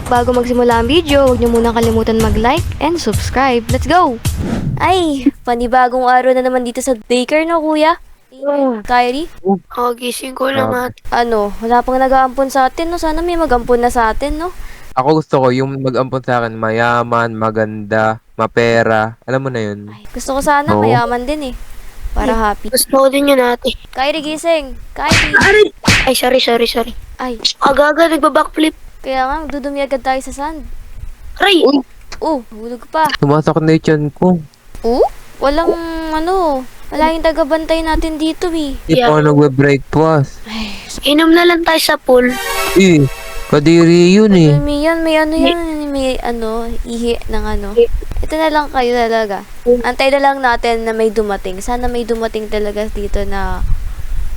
Bago magsimula ang video, huwag niyo muna kalimutan mag-like and subscribe. Let's go! Ay, panibagong araw na naman dito sa daycare, no, kuya? Kyrie? Gising ko lang at Wala pang nag-aampon sa atin, no? Sana may mag-ampon na sa atin, no? Ako gusto ko yung mag-ampon sa akin, mayaman, maganda, mapera. Alam mo na yun. Ay, gusto ko sana Oo. mayaman din eh. Para happy. gusto ko din yun ate. Kyrie, gising! Kyrie! Aray! Ay, sorry. Ay, Aga-aga, nagbabackflip. kaya nga, magdudumi agad tayo sa sand. Aray! Hulog pa. Sumasakit na yung tiyan ko. Walang wala yung tagabantay natin dito eh. Hindi pa ako nagwe-breakfast. Inom na lang tayo sa pool. Kadiri yun eh. May ihi ng Ito na lang kayo talaga. Antay na lang natin na may dumating. Sana may dumating talaga dito na,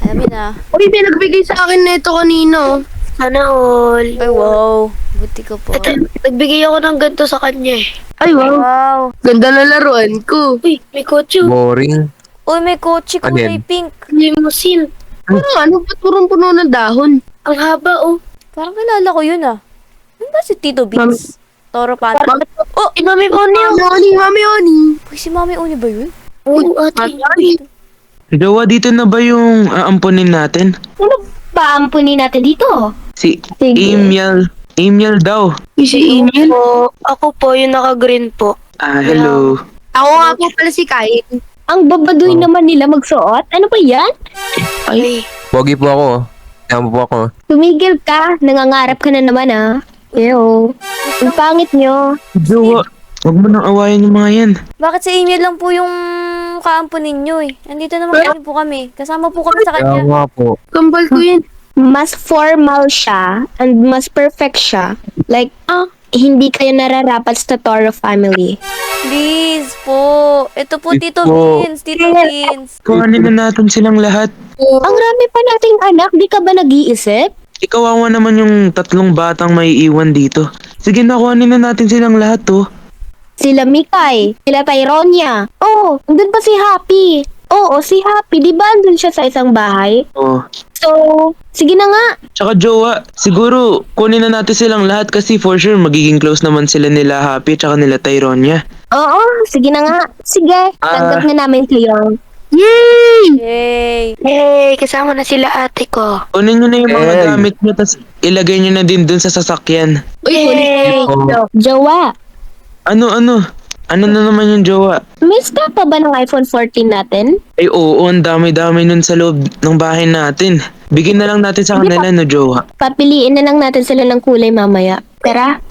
alam mo na. Uy, may nagbigay sa akin na ito kanino. Sana all. Ay, wow. Buti ko po. Ito, nagbigay ako ng ganito sa kanya eh. Ay, wow. Wow. Ganda na laruan ko. Uy, may kotse. Boring. Uy, may kotse Ano kulay yan? pink. Limousine. Ba't purong-puno ng dahon? Ang haba oh. Parang kilala ko yun ah. Ano ba si Tito Beats? Toro Panda? Oh, Mami Oni oh. Mami Oni. Uy, si Mami Uni ba yun? Oo, ate. Jowa, dito na ba yung aampunin natin? Paampunin natin dito. Si Amiel. Amiel daw. Si Emil. Ako po, yung naka-green po. Hello. Ako nga po pala si Kai. Ang babaduy naman nila magsuot. Ano ba yan? Ay, Pogi po ako. Tama po ako. Tumigil ka. Nangangarap ka na naman Ew. Ang pangit nyo. Jowa, huwag mo nang awayan yung mga yan. Bakit si Emil lang po yung kaampon ninyo eh? Andito naman po kami. Kasama po kami sa Kaya kanya. nga po. Kambal ko yun. Mas formal siya and mas perfect siya. Like, hindi kayo nararapat sa Toro family. Please po. Ito po, Tito po. Vince. Tito Vince. Kuhanin na natin silang lahat. Ang rami pa nating anak. Di ka ba nag-iisip? Ikawawa naman yung 3 batang may iwan dito. Sige na, kuhanin na natin silang lahat Sila Mikay. Sila Tyronia. Oh, andun pa si Happy. Oo, si Happy. Di ba andun siya sa isang bahay? Oh. So, sige na nga. Tsaka Jowa, siguro kunin na natin silang lahat kasi for sure magiging close naman sila nila Happy tsaka nila Tyronia. Oo, sige na nga. Sige, tanggap na namin kayo. Yay! hey, kasama na sila ate ko. Kunin nyo na yung mga Hey. gamit nyo tas ilagay nyo na din dun sa sasakyan. Uy, Yay! Jowa, Ano na naman yung Jowa? may stock pa ba ng iPhone 14 natin? Ay oo, ang dami-dami nun sa loob ng bahay natin. Bigyan na lang natin sa kanila, no, Jowa? Papiliin na lang natin sila ng kulay mamaya. Tara.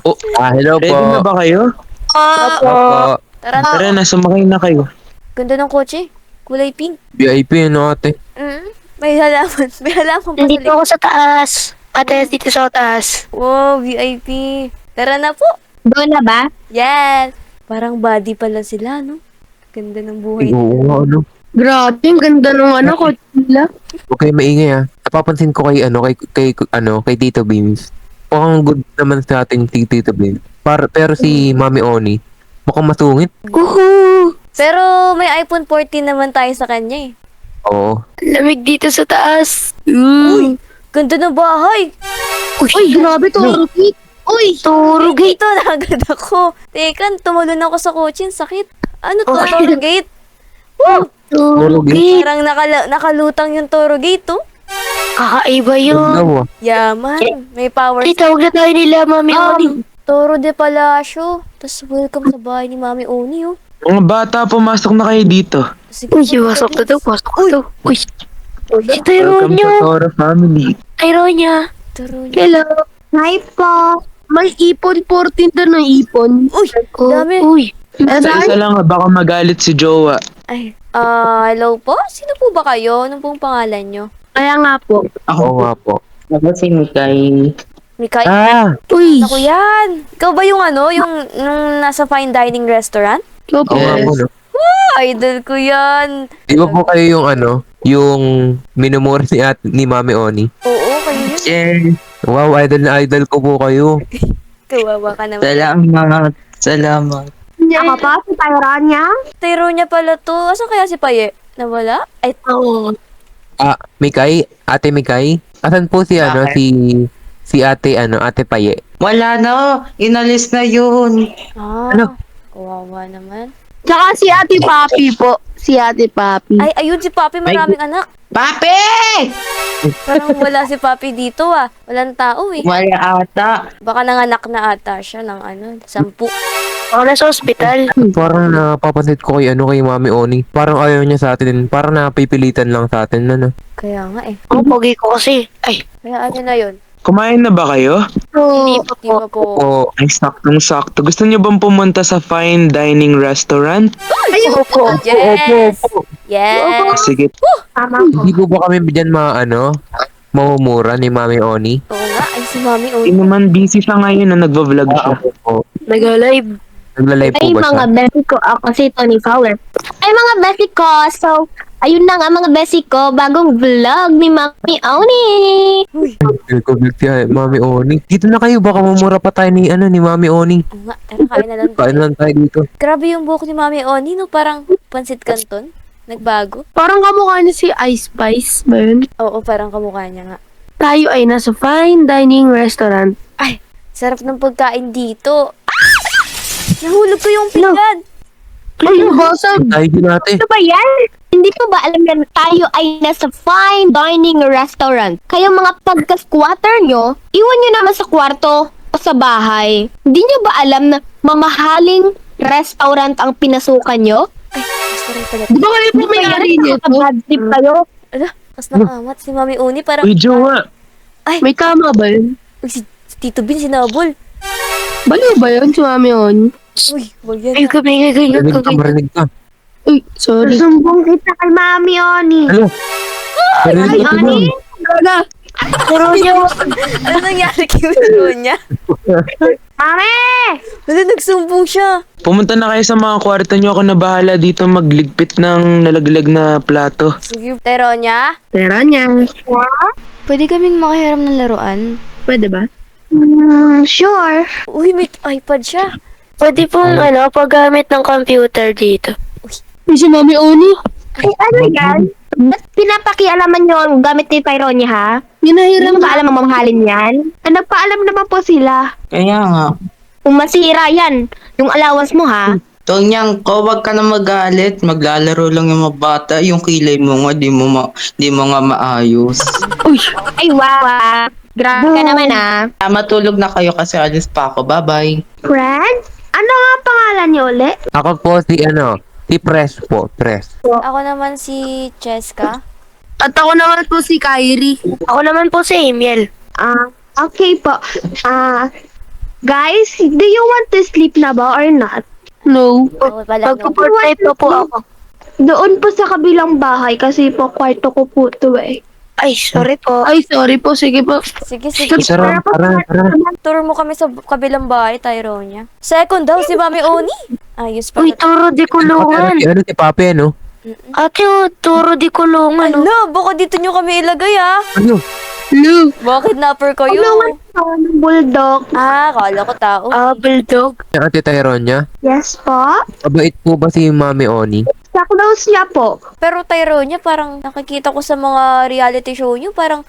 Oh, Hello ready po. na ba kayo? Opo. Tara na. Tara na, sumakay na kayo. Ganda ng kotse. Kulay pink. VIP ate. May halaman. May halaman pa sa Nandito likod. ako sa taas. Ate, dito sa taas. Wow, VIP. Tara na po. Doon na ba? Yes. Parang body pala sila, no? Ganda ng buhay. Oo nga, ano. Grabe, ang ganda ng ko nila. Huwag kayo maingay Napapansin ko kay Tito Beams. Mukhang good naman sa ating Tito Beams. Pero si Mami Oni, mukhang masungit. Pero may iPhone 14 naman tayo sa kanya eh. Oo. Lamig dito sa taas. Uy, ganda ng bahay. Uy, grabe to. Uy, Turo gate. Ito na agad ako. Teka, tumalon ako sa kotse. Ang sakit. Ano to? Toro gate? Woo! Turo gate. Parang nakalutang yung Toro gate, oh. Kakaiba Ganda yun. mo. Yaman. May power. Ay, tawag na tayo nila, Mami Oni. Toro de Palacio. Tapos welcome sa bahay ni Mami Oni, oh. Mga bata, pumasok na kayo dito. Sige, Uy, wasok na daw. Wasok na daw. Uy. Si Welcome Tyronia. to Toro family. Tyronia. Toro. hello. Hi po. May ipon 14 na ng ipon. Uy, dami. Uy. Isa lang, baka magalit si Jowa. Ay, hello po? Sino po ba kayo? Anong pong pangalan nyo? Kaya nga po. Oo nga po. Ako si Mikay. Mikay? Uy, Ako yan. Ikaw ba yung nung nasa fine dining restaurant? Oo nga po, no? Idol ko yan. Di ba po kayo yung minumura ni Mami Oni? Oo, kayo yun. Yeah. Wow, idol ko po kayo. Kawawa ka naman. Salamat. Ako pa, si Tyronia. Tiro niya pala to. Asan kaya si Paye? Nawala? Ay, Oo. Mikay? Ate Mikay? Asan po si Si ate Paye. Wala na, inalis na yun. Ah, Ano? kawawa naman. Tsaka si Ate Papi po. Si Ate Papi. Ay, ayun si Papi, maraming anak. Papi! Parang wala si Papi dito ah. Walang tao eh. Wala ata. Baka nanganak na ata siya ng 10. Ako nasa ospital. Parang napapansin ko kay Mami Oni. Parang ayaw niya sa atin. Parang napipilitan lang sa atin na. Kaya nga eh. Ang pogi ko kasi. Ay, Kaya ano na yun? Kumain na ba kayo? hindi pa Di ba po. po? Oo. Ay, saktong-sakto. Gusto niyo bang pumunta sa fine dining restaurant? Opo. Yes! Yes! Sige. Hindi po ba kami dyan mamumura ni Mami Oni? Oo nga, ay si Mami Hindi Oni. naman busy siya ngayon na nagva-vlog siya. Oo. Nag-live. Nagla-live po Ay, ba siya? mga besi ko. Ako si Tony Fowler. Ay, mga besi ko. So, ayun na nga mga besi ko. Bagong vlog ni Mami Oni. Nagko-vlog si Mami Oni. Dito na kayo, baka mamura pa tayo ni Mami Oni. Oo nga, tara kain na lang Kain tayo. lang tayo dito. Grabe yung buhok ni Mami Oni, no? Parang pansit canton. Nagbago. Parang kamukha niya si Ice Spice ba yun? Oo, parang kamukha niya nga. Tayo ay nasa fine dining restaurant. Sarap ng pagkain dito. Nahulog ko yung pinggan. Ay, basag! Tayo din natin. Ano ba yan? Hindi ko ba alam yan tayo ay nasa fine dining restaurant? Kayo mga pagka-squatter nyo, iwan nyo naman sa kwarto o sa bahay. Hindi nyo ba alam na mamahaling restaurant ang pinasukan nyo? Basta rin pala. Di ba kayo po may-ari niya to? Bad trip kayo? Ala, mas nakamat si Mami Oni. Parang, Uy, jowa. May kama ba yun? uy, si Tito Bin sinabol. Baliw ba yun si Mami On? Uy, wag yan. Ay, kami ganyan. Marinig ka. Uy, sorry. Sumbong kita kay Mami Oni. Ano? Marinig ka Ani? doon. Gaga! Pero niya, Ano nangyari kay niya? Mami! Wala, nagsumbong siya. Pumunta na kayo sa mga kwarto niyo. Ako na bahala dito magligpit ng nalaglag na plato. Sige, Teronya. Pera niya. Pwede kaming makahiram ng laruan. Pwede ba? Sure. Uy, may iPad siya. pwede pong paggamit ng computer dito. Uy, si Mami Oni. Ay, ano yan? Ba't pinapakialaman nyo ang gamit ni Tyronia, ha? Hindi Ginahiram mo ba alam ang mamahalin yan? Nagpaalam naman po sila. Kaya nga. Kung masira yan, yung allowance mo, ha? Tonyang ko, wag ka na magalit. Maglalaro lang yung mga bata. Yung kilay mo nga, di mo nga maayos. Ay, wow. Grabe ka naman, ha? Matulog na kayo kasi alis pa ako. Bye-bye. Friend? Ano nga ang pangalan niyo ulit? Ako po si Press po, Press. Ako naman si Cheska. At ako naman po si Kyrie. Ako naman po si Emiel. Okay po. Guys, do you want to sleep na ba or not? No. Ako pala, no? Magpo-portrait pa po ako. Doon po sa kabilang bahay kasi po kwarto ko po to eh. Ay, sorry po. Ay, sorry po. Sige po. Sige, sige. Tara. Tour mo kami sa kabilang bahay, Tyronia. Second daw si Mami Oni. Ayos pa. Uy, turo di kulungan. Si Papi, ano? Ate, turo di kulungan. Ano? Baka dito nyo kami ilagay ah. Ano? Lu. Bakit napper kayo? Bulldog. Kala ko tao. Bulldog. Yung Ate Tyronia? Yes po. Mabait po ba si Mami Oni? Sa close niya po. Pero Tyronia, parang nakikita ko sa mga reality show nyo, parang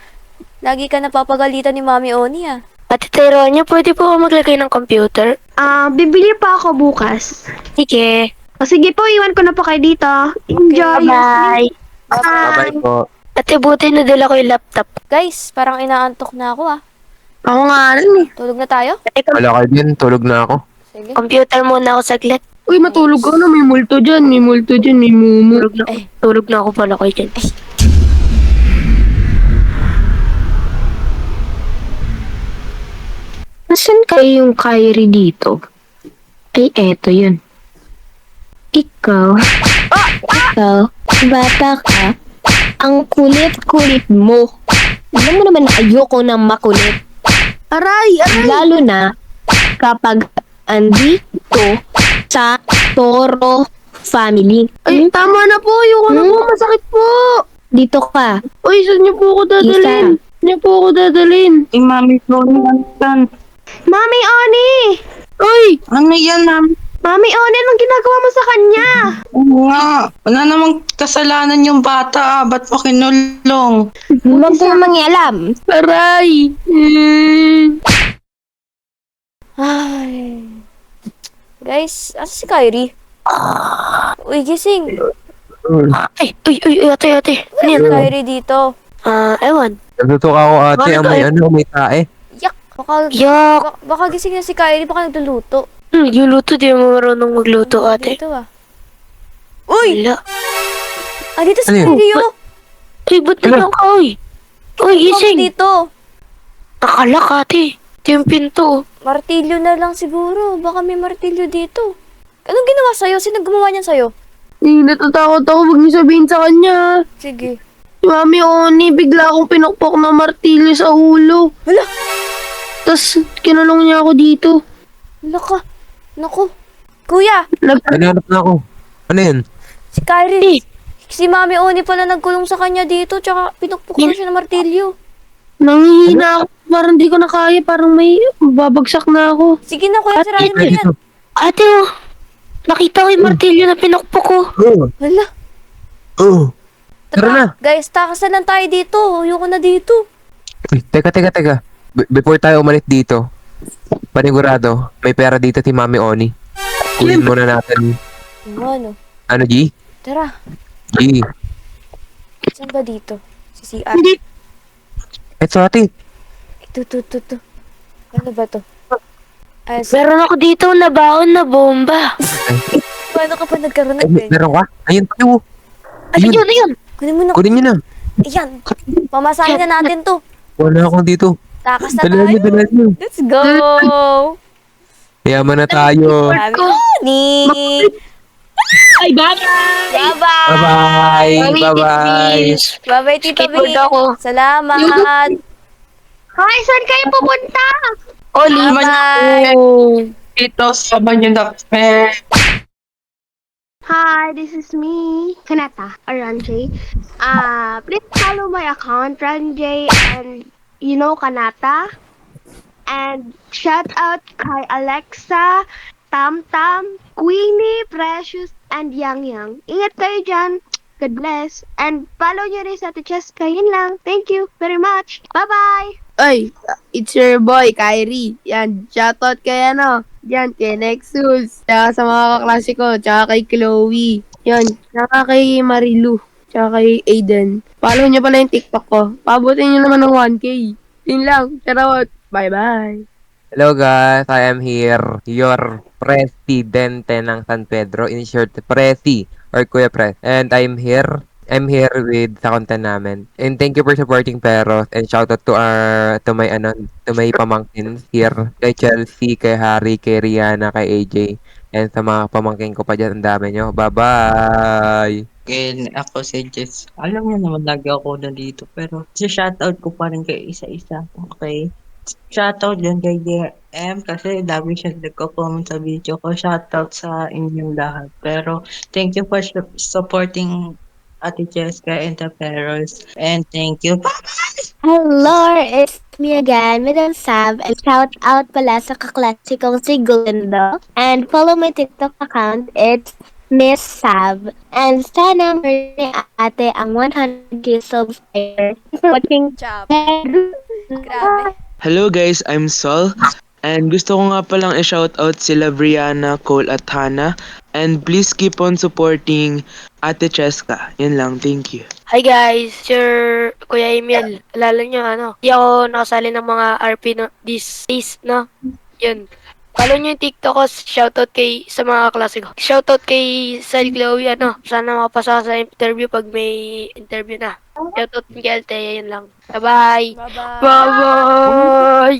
lagi ka napapagalitan ni Mami Oni ah. Ate Tyronia, pwede po ako maglagay ng computer? Bibili pa ako bukas. Sige. Sige po, iwan ko na po kayo dito. Enjoy. Bye. Bye po. Ate, buti nadala ko yung laptop. Guys, parang inaantok na ako ah. Ako nga rin eh. Tulog na tayo? Wala kayo din, tulog na ako. Sige. Computer muna ako saglit. Uy, matulog ka na. May multo dyan. May multo dyan. May mumu. Tulog na ako pala kayo dyan. Nasaan kayo yung Kyrie dito? Ay, eto yun. Ikaw. Ikaw, bata ka. Ang kulit-kulit mo. Alam mo naman na ayoko ng makulit. Aray! Lalo na kapag andito sa Toro family. Ay, tama na po. Ayoko na po. Masakit po. Dito ka. Uy, saan niyo po ako dadalhin? Saan niyo po ako dadalhin? Mami, Tony, ano yan? Mami Oni! Uy! Ano yan, Mami? Mami Oni, anong ginagawa mo sa kanya? Oo nga. Wala namang kasalanan yung bata. Ba't mo kinulong? Huwag mo mangialam. Aray! Ay. Guys, asa si Kyrie? Uy, gising. Ay, ate. Ano yan? Kyrie dito. Ewan. Nagtutok ako ate, Bakit may tayo? may tae. Yak! Baka, Yak! baka gising na si Kyrie, baka nagluluto. Luluto, di mo marunong magluto, ate. Dito ah. Uy! Wala. Dito si Ano yun? Kyrie oh! Uy, ba't nandiyan ka, uy? Uy, Bakit gising. dito? Nakalak, ate. Ito yung pinto. Martilyo na lang siguro. Baka may martilyo dito. Anong ginawa sa'yo? Sino gumawa niyan sa'yo? Natatakot ako. Huwag niyo sabihin sa kanya. Sige. Si Mami Oni, bigla akong pinukpok ng martilyo sa ulo. Hala! Tapos, kinulong niya ako dito. Hala ka. Naku. Kuya! Nananap na ako. Ano yun? Si Kyrie. Si Mami Oni pala nagkulong sa kanya dito. Tsaka pinukpok na siya ng martilyo. Nangihina ako. Parang di ko na kaya. Parang may babagsak na ako. Sige na kuya, sirahin mo Dito. yan. Ate, oh. Nakita ko yung martilyo na pinukpok ko. Hala. Oh. Tara na. Guys, takas na lang tayo dito. Ayoko na dito. Uy, teka. Before tayo umalis dito, panigurado, may pera dito si Mami Oni. Kunin muna natin. Ano? Ano, G? Tara. G. Saan ba dito? Si CR. Eto ate. Ito. Ano ba to? Ay, Meron ako dito na baon na bomba. paano ka pa nagkaroon Ay, ng ganyan? meron ka? Ayun tayo. Ano yun, ayun? Kunin mo na. Kunin nyo na. Ayan. Pamasahin na natin to. Wala akong dito. Takas na Dala tayo. nyo. Let's go. Yaman na tayo. Mami Oni. Ay, bye! Bye-bye. Bye-bye. Bye-bye, Tito Skateboard B. ako. Salamat. Hoy, saan kayo pupunta? Bye-bye. Ito, sama nyo na. Hi, this is me, Kanata, or Ranjay. Please follow my account, Ranjay, and you know Kanata. And shout out kay Alexa, Tam Tam, Queenie, Precious, and Yang Yang. Ingat kayo dyan. God bless. And follow nyo rin sa Ate Cheska. Yun lang. Thank you very much. Bye-bye! Ay, it's your boy, Kyrie. Yan, shoutout kay yan, kay Nexus. Tsaka sa mga kaklase ko, tsaka kay Chloe. Yan, tsaka kay Marilu. Tsaka kay Aiden. Follow nyo pala yung TikTok ko. Pabutin nyo naman ng 1K. Yun lang, charot. Bye-bye. Hello guys, I am here, your presidente ng San Pedro, in short, Presi, or Kuya Pres. And I'm here with sa content namin. And thank you for supporting Peros, and shoutout to my pamangkin here, kay Chelsea, kay Harry, kay Rihanna, kay AJ, and sa mga pamangkin ko pa dyan, ang dami nyo. Bye-bye! And ako si Jess. Alam niyo naman lagi ako na dito. Pero shoutout ko pa rin kay isa-isa. Okay? Shoutout dyan kay DM kasi dami siya nagko-comment sa video ko. Shoutout sa inyong lahat. Pero thank you for supporting Ate Jessica and the Peros. And thank you. Hello, it's me again, Madam Sab, and shout out pala sa kaklase kong si Galindo. And follow my TikTok account, it's Miss Sab. And sana meron ni ate ang 100k subscribers. Thanks for watching. Job. Grabe. Hello guys, I'm Sol. And gusto ko nga palang i-shoutout sila Brianna, Cole at Hannah. And please keep on supporting Ate Cheska. Yan lang, thank you. Hi guys, Sir Kuya Emil. Alala nyo, di ako nakasali ng mga RP these days, Yun. Follow nyo yung TikTok ko, shoutout sa mga klase ko. Shoutout kay Sally Chloe, sana makapasa sa interview pag may interview na. Shoutout kay Althea, yun lang. Bye-bye! Bye-bye. Bye-bye!